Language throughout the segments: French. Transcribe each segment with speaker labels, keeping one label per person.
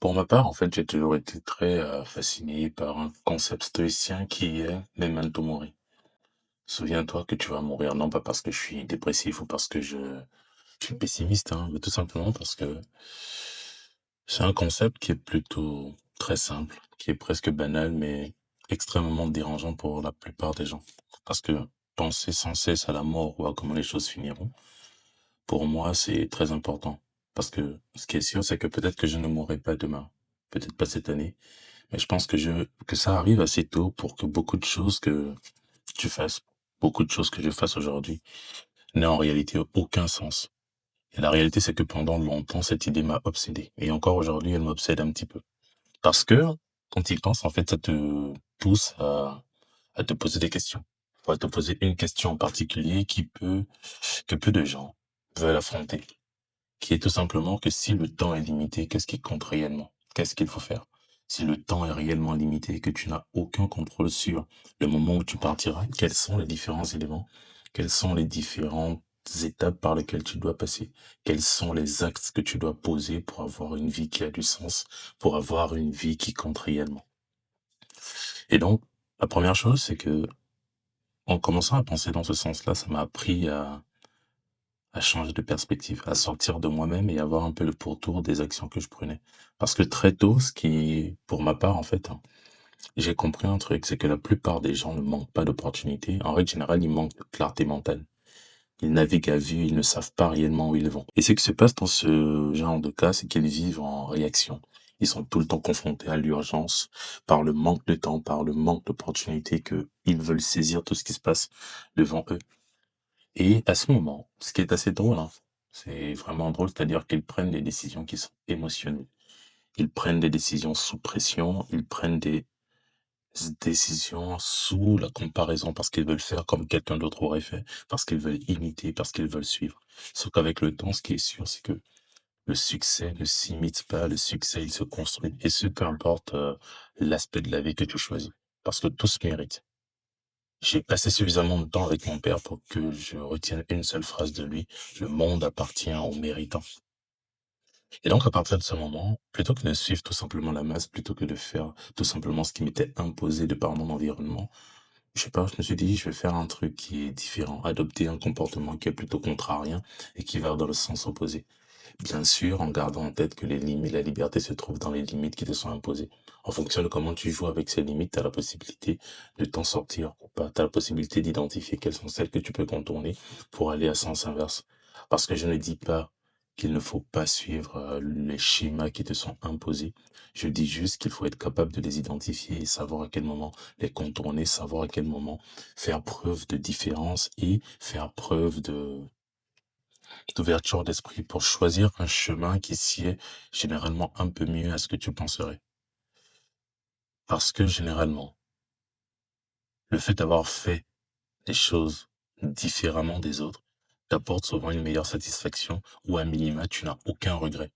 Speaker 1: Pour ma part, en fait, j'ai toujours été très, fasciné par un concept stoïcien qui est memento mori. Souviens-toi que tu vas mourir, non pas parce que je suis dépressif ou parce que je suis pessimiste, hein, mais tout simplement parce que c'est un concept qui est plutôt très simple, qui est presque banal, mais extrêmement dérangeant pour la plupart des gens. Parce que penser sans cesse à la mort ou à comment les choses finiront, pour moi, c'est très important. Parce que ce qui est sûr, c'est que peut-être que je ne mourrai pas demain, peut-être pas cette année, mais je pense que ça arrive assez tôt pour que beaucoup de choses que tu fasses, beaucoup de choses que je fasse aujourd'hui, n'aient en réalité aucun sens. Et la réalité, c'est que pendant longtemps, cette idée m'a obsédé. Et encore aujourd'hui, elle m'obsède un petit peu. Parce que, quand il pense, en fait, ça te pousse à te poser des questions. Ou à te poser une question en particulier que peu de gens veulent affronter. Qui est tout simplement que si le temps est limité, qu'est-ce qui compte réellement? Qu'est-ce qu'il faut faire? Si le temps est réellement limité et que tu n'as aucun contrôle sur le moment où tu partiras, quels sont les différents éléments? Quelles sont les différentes étapes par lesquelles tu dois passer? Quels sont les actes que tu dois poser pour avoir une vie qui a du sens, pour avoir une vie qui compte réellement? Et donc, la première chose, c'est que, en commençant à penser dans ce sens-là, ça m'a appris à changer de perspective, à sortir de moi-même et avoir un peu le pourtour des actions que je prenais. Parce que très tôt, pour ma part, en fait, hein, j'ai compris un truc, c'est que la plupart des gens ne manquent pas d'opportunités. En règle générale, ils manquent de clarté mentale. Ils naviguent à vue, ils ne savent pas réellement où ils vont. Et ce qui se passe dans ce genre de cas, c'est qu'ils vivent en réaction. Ils sont tout le temps confrontés à l'urgence par le manque de temps, par le manque d'opportunités que ils veulent saisir tout ce qui se passe devant eux. Et à ce moment, ce qui est assez drôle, hein, c'est vraiment drôle, c'est-à-dire qu'ils prennent des décisions qui sont émotionnelles. Ils prennent des décisions sous pression, ils prennent des décisions sous la comparaison parce qu'ils veulent faire comme quelqu'un d'autre aurait fait, parce qu'ils veulent imiter, parce qu'ils veulent suivre. Sauf qu'avec le temps, ce qui est sûr, c'est que le succès ne s'imite pas, le succès, il se construit. Et ce, peu importe l'aspect de la vie que tu choisis. Parce que tout se mérite. J'ai passé suffisamment de temps avec mon père pour que je retienne une seule phrase de lui: «Le monde appartient aux méritants». Et donc à partir de ce moment, plutôt que de suivre tout simplement la masse, plutôt que de faire tout simplement ce qui m'était imposé de par mon environnement, je sais pas, je me suis dit: «Je vais faire un truc qui est différent, adopter un comportement qui est plutôt contrarien et qui va dans le sens opposé». Bien sûr, en gardant en tête que les limites la liberté se trouve dans les limites qui te sont imposées. En fonction de comment tu joues avec ces limites, tu as la possibilité de t'en sortir ou pas. Tu as la possibilité d'identifier quelles sont celles que tu peux contourner pour aller à sens inverse. Parce que je ne dis pas qu'il ne faut pas suivre les schémas qui te sont imposés. Je dis juste qu'il faut être capable de les identifier et savoir à quel moment les contourner, savoir à quel moment faire preuve de différence et faire preuve d'ouverture d'esprit pour choisir un chemin qui sied généralement un peu mieux à ce que tu penserais. Parce que généralement, le fait d'avoir fait les choses différemment des autres t'apporte souvent une meilleure satisfaction ou à minima, tu n'as aucun regret.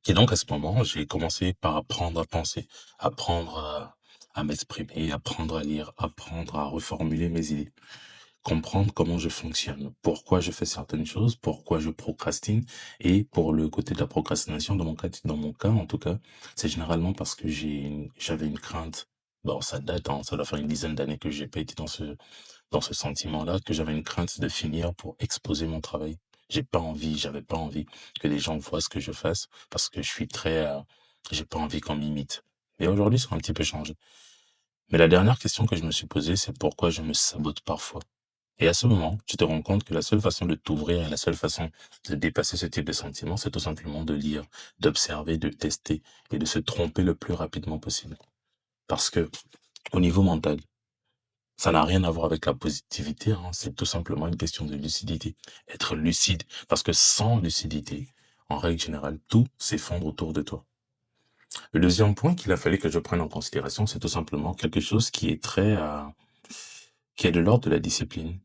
Speaker 1: Et donc à ce moment, j'ai commencé par apprendre à penser, apprendre à m'exprimer, apprendre à lire, apprendre à reformuler mes idées. Comprendre comment je fonctionne, pourquoi je fais certaines choses, pourquoi je procrastine. Et pour le côté de la procrastination, dans mon cas en tout cas, c'est généralement parce que j'avais une crainte. Bon, ça date, hein, ça doit faire une dizaine d'années que j'ai pas été dans ce sentiment-là, que j'avais une crainte de finir pour exposer mon travail. J'avais pas envie que les gens voient ce que je fasse parce que je suis très, j'ai pas envie qu'on m'imite. Mais aujourd'hui, ça a un petit peu changé. Mais la dernière question que je me suis posée, c'est pourquoi je me sabote parfois. Et à ce moment, tu te rends compte que la seule façon de t'ouvrir et la seule façon de dépasser ce type de sentiment, c'est tout simplement de lire, d'observer, de tester et de se tromper le plus rapidement possible. Parce que, au niveau mental, ça n'a rien à voir avec la positivité, hein, c'est tout simplement une question de lucidité. Être lucide. Parce que sans lucidité, en règle générale, tout s'effondre autour de toi. Le deuxième point qu'il a fallu que je prenne en considération, c'est tout simplement quelque chose qui est qui est de l'ordre de la discipline,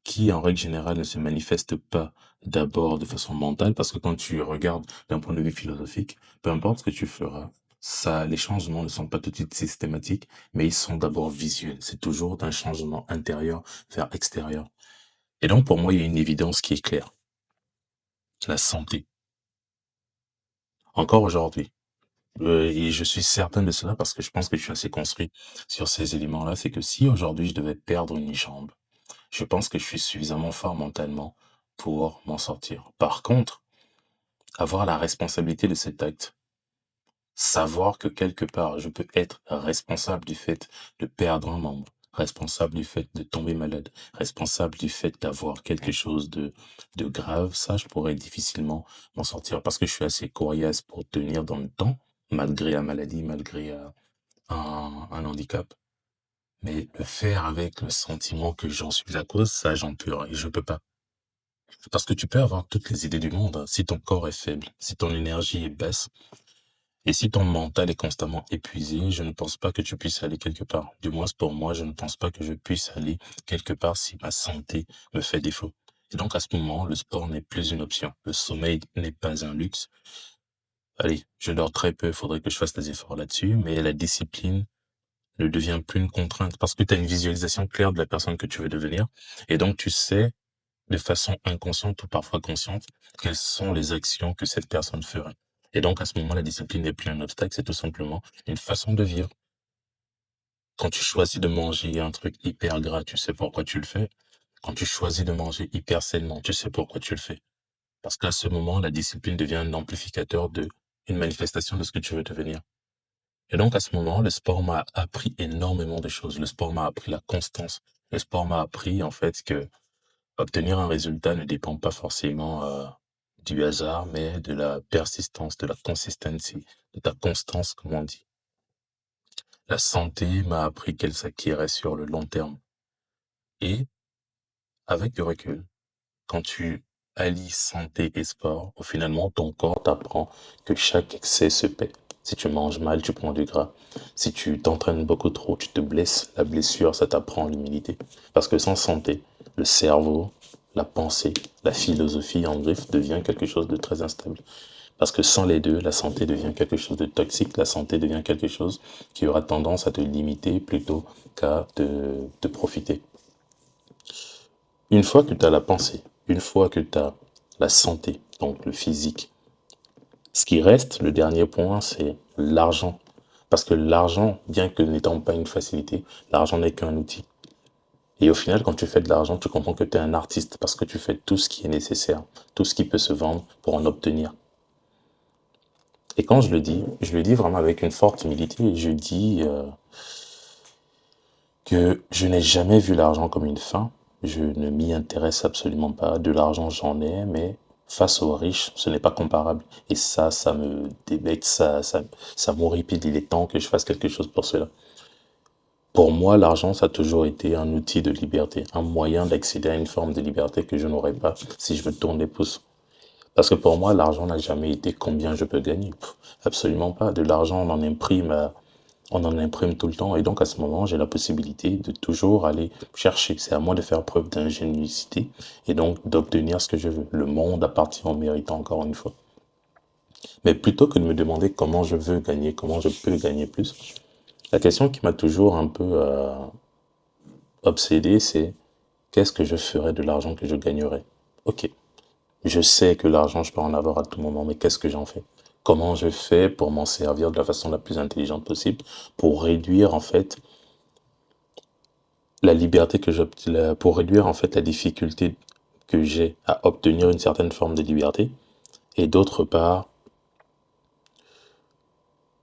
Speaker 1: qui, en règle générale, ne se manifeste pas d'abord de façon mentale, parce que quand tu regardes d'un point de vue philosophique, peu importe ce que tu feras, ça, les changements ne sont pas tout de suite systématiques, mais ils sont d'abord visuels. C'est toujours d'un changement intérieur vers extérieur. Et donc, pour moi, il y a une évidence qui est claire. La santé. Encore aujourd'hui. Et je suis certain de cela parce que je pense que je suis assez construit sur ces éléments-là. C'est que si aujourd'hui je devais perdre une jambe, je pense que je suis suffisamment fort mentalement pour m'en sortir. Par contre, avoir la responsabilité de cet acte, savoir que quelque part je peux être responsable du fait de perdre un membre, responsable du fait de tomber malade, responsable du fait d'avoir quelque chose de grave, ça je pourrais difficilement m'en sortir parce que je suis assez coriace pour tenir dans le temps, malgré la maladie, malgré un handicap. Mais le faire avec le sentiment que j'en suis la cause, ça j'en peux, et je peux pas. Parce que tu peux avoir toutes les idées du monde, hein. Si ton corps est faible, si ton énergie est basse, et si ton mental est constamment épuisé, je ne pense pas que tu puisses aller quelque part. Du moins, pour moi, je ne pense pas que je puisse aller quelque part si ma santé me fait défaut. Et donc, à ce moment, le sport n'est plus une option. Le sommeil n'est pas un luxe. Allez, je dors très peu, il faudrait que je fasse des efforts là-dessus, mais la discipline ne devient plus une contrainte parce que tu as une visualisation claire de la personne que tu veux devenir. Et donc, tu sais de façon inconsciente ou parfois consciente, quelles sont les actions que cette personne ferait. Et donc, à ce moment, la discipline n'est plus un obstacle, c'est tout simplement une façon de vivre. Quand tu choisis de manger un truc hyper gras, tu sais pourquoi tu le fais. Quand tu choisis de manger hyper sainement, tu sais pourquoi tu le fais. Parce qu'à ce moment, la discipline devient un amplificateur de une manifestation de ce que tu veux devenir. Et donc, à ce moment, le sport m'a appris énormément de choses. Le sport m'a appris la constance. Le sport m'a appris, en fait, que obtenir un résultat ne dépend pas forcément du hasard, mais de la persistance, de la consistency, de ta constance, comme on dit. La santé m'a appris qu'elle s'acquérait sur le long terme. Et avec du recul, quand tu allies santé et sport, finalement, ton corps t'apprend que chaque excès se paie. Si tu manges mal, tu prends du gras. Si tu t'entraînes beaucoup trop, tu te blesses. La blessure, ça t'apprend l'humilité. Parce que sans santé, le cerveau, la pensée, la philosophie en griffe devient quelque chose de très instable. Parce que sans les deux, la santé devient quelque chose de toxique, la santé devient quelque chose qui aura tendance à te limiter plutôt qu'à te profiter. Une fois que tu as la pensée, une fois que tu as la santé, donc le physique, ce qui reste, le dernier point, c'est l'argent. Parce que l'argent, bien que n'étant pas une facilité, l'argent n'est qu'un outil. Et au final, quand tu fais de l'argent, tu comprends que tu es un artiste parce que tu fais tout ce qui est nécessaire, tout ce qui peut se vendre pour en obtenir. Et quand je le dis vraiment avec une forte humilité. Je dis que je n'ai jamais vu l'argent comme une fin. Je ne m'y intéresse absolument pas. De l'argent, j'en ai, mais face aux riches, ce n'est pas comparable. Et ça me débecte, ça m'horripile. Il est temps que je fasse quelque chose pour cela. Pour moi, l'argent, ça a toujours été un outil de liberté, un moyen d'accéder à une forme de liberté que je n'aurais pas si je veux tourner les pouces. Parce que pour moi, l'argent n'a jamais été combien je peux gagner. Absolument pas. De l'argent, on en imprime tout le temps. Et donc, à ce moment, j'ai la possibilité de toujours aller chercher. C'est à moi de faire preuve d'ingéniosité et donc d'obtenir ce que je veux. Le monde appartient au méritant, encore une fois. Mais plutôt que de me demander comment je veux gagner, comment je peux gagner plus, la question qui m'a toujours un peu obsédé, c'est qu'est-ce que je ferais de l'argent que je gagnerais? Ok, je sais que l'argent, je peux en avoir à tout moment, mais qu'est-ce que j'en fais? Comment je fais pour m'en servir de la façon la plus intelligente possible, pour réduire en fait la liberté que j'obtiens, pour réduire en fait la difficulté que j'ai à obtenir une certaine forme de liberté, et d'autre part,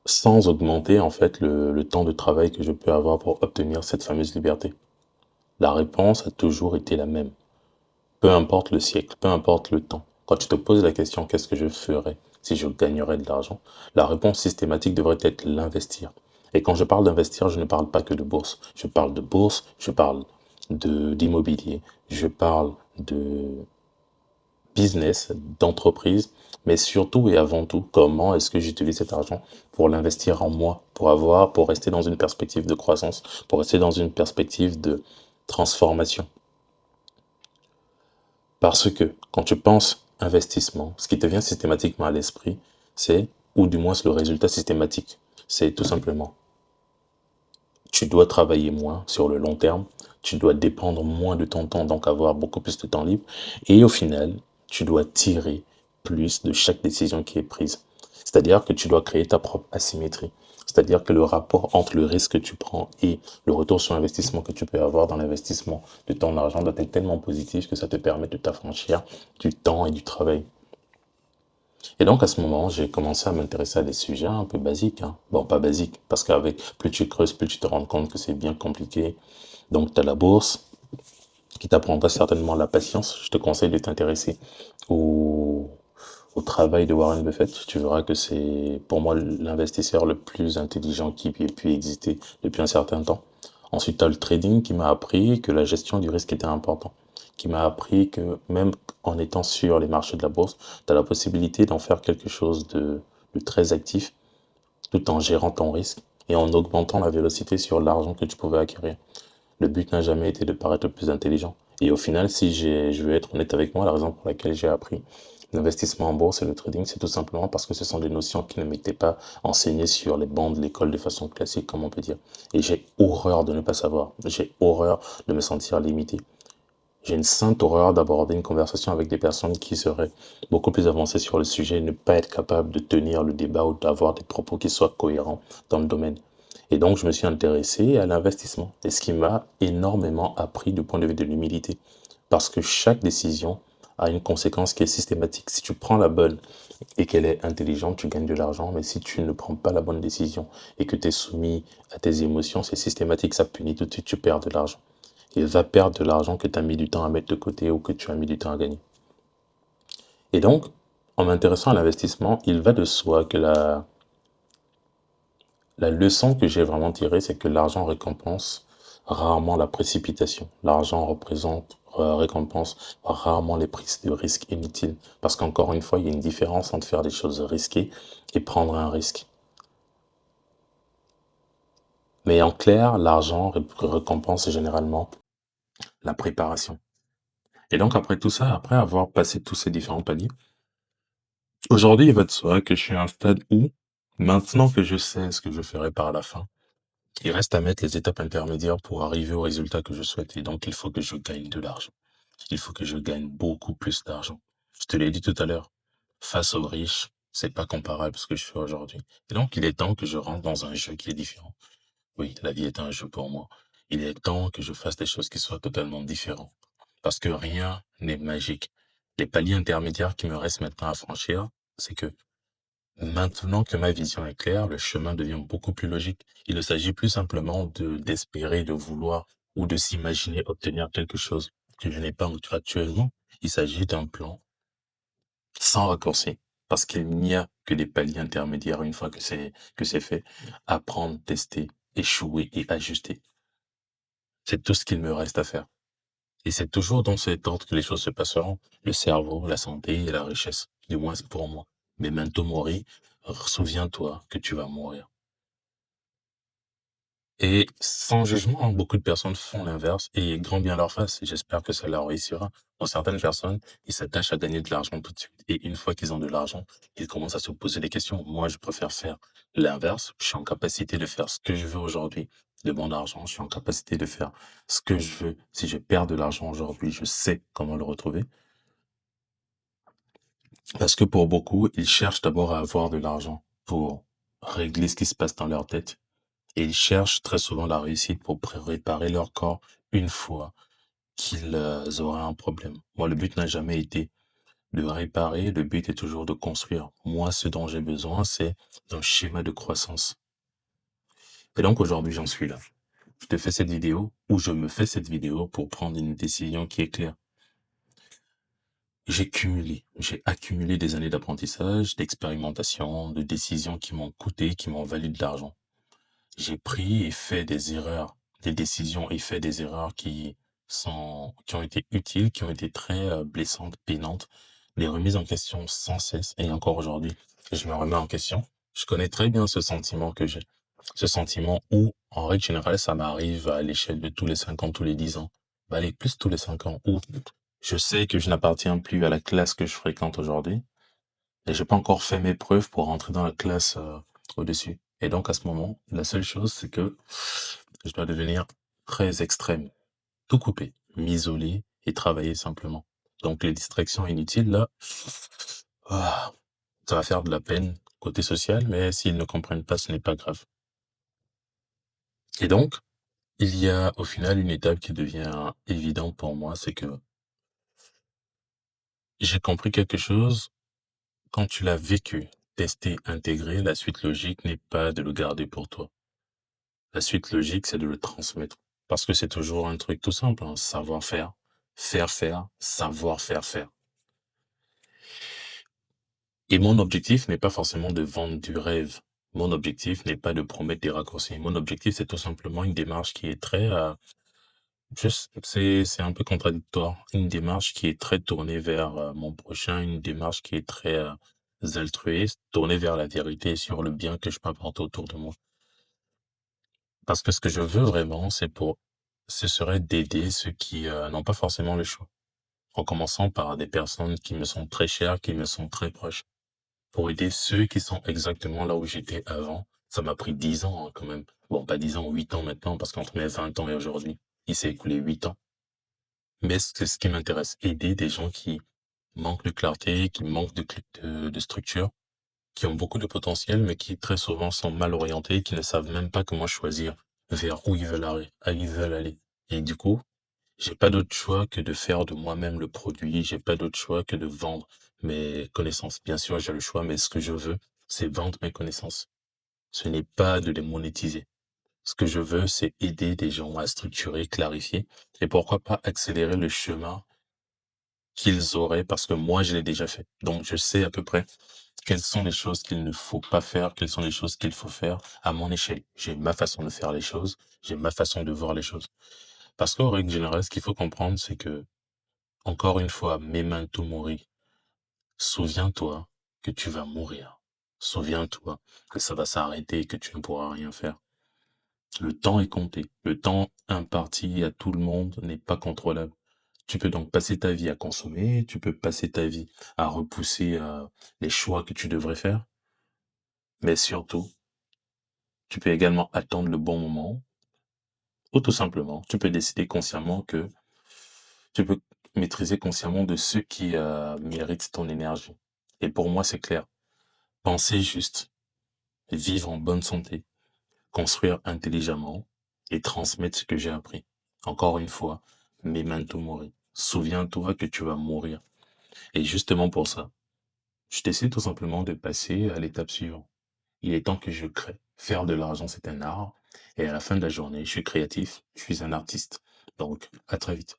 Speaker 1: sans augmenter en fait le temps de travail que je peux avoir pour obtenir cette fameuse liberté. La réponse a toujours été la même. Peu importe le siècle, peu importe le temps. Quand tu te poses la question qu'est-ce que je ferais si je gagnerais de l'argent, la réponse systématique devrait être l'investir. Et quand je parle d'investir, je ne parle pas que de bourse. Je parle de bourse, je parle d'immobilier, je parle de business, d'entreprise, mais surtout et avant tout, comment est-ce que j'utilise cet argent pour l'investir en moi, pour rester dans une perspective de croissance, pour rester dans une perspective de transformation. Parce que quand tu penses investissement, ce qui te vient systématiquement à l'esprit, c'est, ou du moins c'est le résultat systématique, c'est tout simplement, tu dois travailler moins sur le long terme, tu dois dépendre moins de ton temps, donc avoir beaucoup plus de temps libre, et au final, tu dois tirer plus de chaque décision qui est prise. C'est-à-dire que tu dois créer ta propre asymétrie. C'est-à-dire que le rapport entre le risque que tu prends et le retour sur investissement que tu peux avoir dans l'investissement de ton argent doit être tellement positif que ça te permet de t'affranchir du temps et du travail. Et donc à ce moment, j'ai commencé à m'intéresser à des sujets un peu basiques, hein. Bon, pas basiques, parce qu'avec plus tu creuses, plus tu te rends compte que c'est bien compliqué. Donc tu as la bourse, qui t'apprendra certainement la patience. Je te conseille de t'intéresser au, au travail de Warren Buffett. Tu verras que c'est pour moi l'investisseur le plus intelligent qui ait pu exister depuis un certain temps. Ensuite, tu as le trading qui m'a appris que la gestion du risque était important, qui m'a appris que même en étant sur les marchés de la bourse, tu as la possibilité d'en faire quelque chose de très actif tout en gérant ton risque et en augmentant la vélocité sur l'argent que tu pouvais acquérir. Le but n'a jamais été de paraître le plus intelligent. Et au final, si je veux être honnête avec moi, la raison pour laquelle j'ai appris l'investissement en bourse et le trading, c'est tout simplement parce que ce sont des notions qui ne m'étaient pas enseignées sur les bancs de l'école de façon classique, comme on peut dire. Et j'ai horreur de ne pas savoir. J'ai horreur de me sentir limité. J'ai une sainte horreur d'aborder une conversation avec des personnes qui seraient beaucoup plus avancées sur le sujet et ne pas être capable de tenir le débat ou d'avoir des propos qui soient cohérents dans le domaine. Et donc, je me suis intéressé à l'investissement. Et ce qui m'a énormément appris du point de vue de l'humilité. Parce que chaque décision a une conséquence qui est systématique. Si tu prends la bonne et qu'elle est intelligente, tu gagnes de l'argent. Mais si tu ne prends pas la bonne décision et que tu es soumis à tes émotions, c'est systématique, ça punit tout de suite, tu perds de l'argent. Et va perdre de l'argent que tu as mis du temps à mettre de côté ou que tu as mis du temps à gagner. Et donc, en m'intéressant à l'investissement, il va de soi que la leçon que j'ai vraiment tirée, c'est que l'argent récompense rarement la précipitation. L'argent récompense rarement les prises de risques inutiles. Parce qu'encore une fois, il y a une différence entre faire des choses risquées et prendre un risque. Mais en clair, l'argent récompense généralement la préparation. Et donc après tout ça, après avoir passé tous ces différents paliers, aujourd'hui, il va de soi que je suis à un stade où, maintenant que je sais ce que je ferai par la fin, il reste à mettre les étapes intermédiaires pour arriver au résultat que je souhaite. Et donc, il faut que je gagne de l'argent. Il faut que je gagne beaucoup plus d'argent. Je te l'ai dit tout à l'heure, face aux riches, c'est pas comparable à ce que je fais aujourd'hui. Et donc, il est temps que je rentre dans un jeu qui est différent. Oui, la vie est un jeu pour moi. Il est temps que je fasse des choses qui soient totalement différentes. Parce que rien n'est magique. Les paliers intermédiaires qui me restent maintenant à franchir, c'est que maintenant que ma vision est claire, le chemin devient beaucoup plus logique. Il ne s'agit plus simplement d'espérer, de vouloir ou de s'imaginer obtenir quelque chose que je n'ai pas actuellement. Il s'agit d'un plan sans raccourci. Parce qu'il n'y a que des paliers intermédiaires une fois que c'est fait. Apprendre, tester, échouer et ajuster. C'est tout ce qu'il me reste à faire. Et c'est toujours dans cet ordre que les choses se passeront. Le cerveau, la santé et la richesse. Du moins, c'est pour moi. Memento mori, souviens-toi que tu vas mourir. Et sans jugement, hein, beaucoup de personnes font l'inverse et grand bien leur face. Et j'espère que ça leur réussira. Pour certaines personnes, ils s'attachent à gagner de l'argent tout de suite. Et une fois qu'ils ont de l'argent, ils commencent à se poser des questions. Moi, je préfère faire l'inverse. Je suis en capacité de faire ce que je veux aujourd'hui de mon argent. Je suis en capacité de faire ce que je veux. Si je perds de l'argent aujourd'hui, je sais comment le retrouver. Parce que pour beaucoup, ils cherchent d'abord à avoir de l'argent pour régler ce qui se passe dans leur tête. Et ils cherchent très souvent la réussite pour réparer leur corps une fois qu'ils auraient un problème. Moi, le but n'a jamais été de réparer, le but est toujours de construire. Moi, ce dont j'ai besoin, c'est d'un schéma de croissance. Et donc aujourd'hui, j'en suis là. Je te fais cette vidéo ou je me fais cette vidéo pour prendre une décision qui est claire. J'ai accumulé des années d'apprentissage, d'expérimentation, de décisions qui m'ont coûté, qui m'ont valu de l'argent. J'ai pris et fait des erreurs, des décisions et fait des erreurs qui ont été utiles, qui ont été très blessantes, peinantes, des remises en question sans cesse. Et encore aujourd'hui, je me remets en question. Je connais très bien ce sentiment que j'ai. Ce sentiment où, en règle générale, ça m'arrive à l'échelle de tous les 5 ans, tous les 10 ans. Bah, allez, plus tous les 5 ans, où je sais que je n'appartiens plus à la classe que je fréquente aujourd'hui. Et j'ai pas encore fait mes preuves pour rentrer dans la classe au-dessus. Et donc à ce moment, la seule chose, c'est que je dois devenir très extrême, tout couper, m'isoler et travailler simplement. Donc les distractions inutiles, là, ça va faire de la peine côté social, mais s'ils ne comprennent pas, ce n'est pas grave. Et donc, il y a au final une étape qui devient évidente pour moi, c'est que j'ai compris quelque chose quand tu l'as vécu, testé, intégré, la suite logique n'est pas de le garder pour toi. La suite logique, c'est de le transmettre. Parce que c'est toujours un truc tout simple, hein, savoir-faire, faire faire, savoir faire faire. Et mon objectif n'est pas forcément de vendre du rêve. Mon objectif n'est pas de promettre des raccourcis. Mon objectif, c'est tout simplement une démarche qui est très, c'est un peu contradictoire. Une démarche qui est très tournée vers mon prochain, une démarche qui est très altruiste, tournée vers la vérité sur le bien que je peux apporter autour de moi. Parce que ce que je veux vraiment, ce serait d'aider ceux qui n'ont pas forcément le choix. En commençant par des personnes qui me sont très chères, qui me sont très proches. Pour aider ceux qui sont exactement là où j'étais avant. Ça m'a pris 10 ans, hein, quand même. Bon, pas 10 ans, 8 ans maintenant, parce qu'entre mes 20 ans et aujourd'hui, il s'est écoulé 8 ans. Mais c'est ce qui m'intéresse, aider des gens qui manquent de clarté, qui manquent de structure, qui ont beaucoup de potentiel, mais qui très souvent sont mal orientés, qui ne savent même pas comment choisir vers où ils veulent aller. Et du coup, j'ai pas d'autre choix que de faire de moi-même le produit, j'ai pas d'autre choix que de vendre mes connaissances. Bien sûr, j'ai le choix, mais ce que je veux, c'est vendre mes connaissances. Ce n'est pas de les monétiser. Ce que je veux, c'est aider des gens à structurer, clarifier, et pourquoi pas accélérer le chemin qu'ils auraient, parce que moi, je l'ai déjà fait. Donc, je sais à peu près quelles sont les choses qu'il ne faut pas faire, quelles sont les choses qu'il faut faire à mon échelle. J'ai ma façon de faire les choses, j'ai ma façon de voir les choses. Parce qu'en règle générale, ce qu'il faut comprendre, c'est que, encore une fois, memento mori. Souviens-toi que tu vas mourir. Souviens-toi que ça va s'arrêter et que tu ne pourras rien faire. Le temps est compté. Le temps imparti à tout le monde n'est pas contrôlable. Tu peux donc passer ta vie à consommer, tu peux passer ta vie à repousser les choix que tu devrais faire, mais surtout, tu peux également attendre le bon moment, ou tout simplement, tu peux décider consciemment que tu peux maîtriser consciemment de ceux qui méritent ton énergie. Et pour moi, c'est clair. Penser juste, vivre en bonne santé, construire intelligemment et transmettre ce que j'ai appris. Encore une fois, memento mori. Souviens-toi que tu vas mourir. Et justement pour ça, je décide tout simplement de passer à l'étape suivante. Il est temps que je crée. Faire de l'argent, c'est un art. Et à la fin de la journée, je suis créatif, je suis un artiste. Donc, à très vite.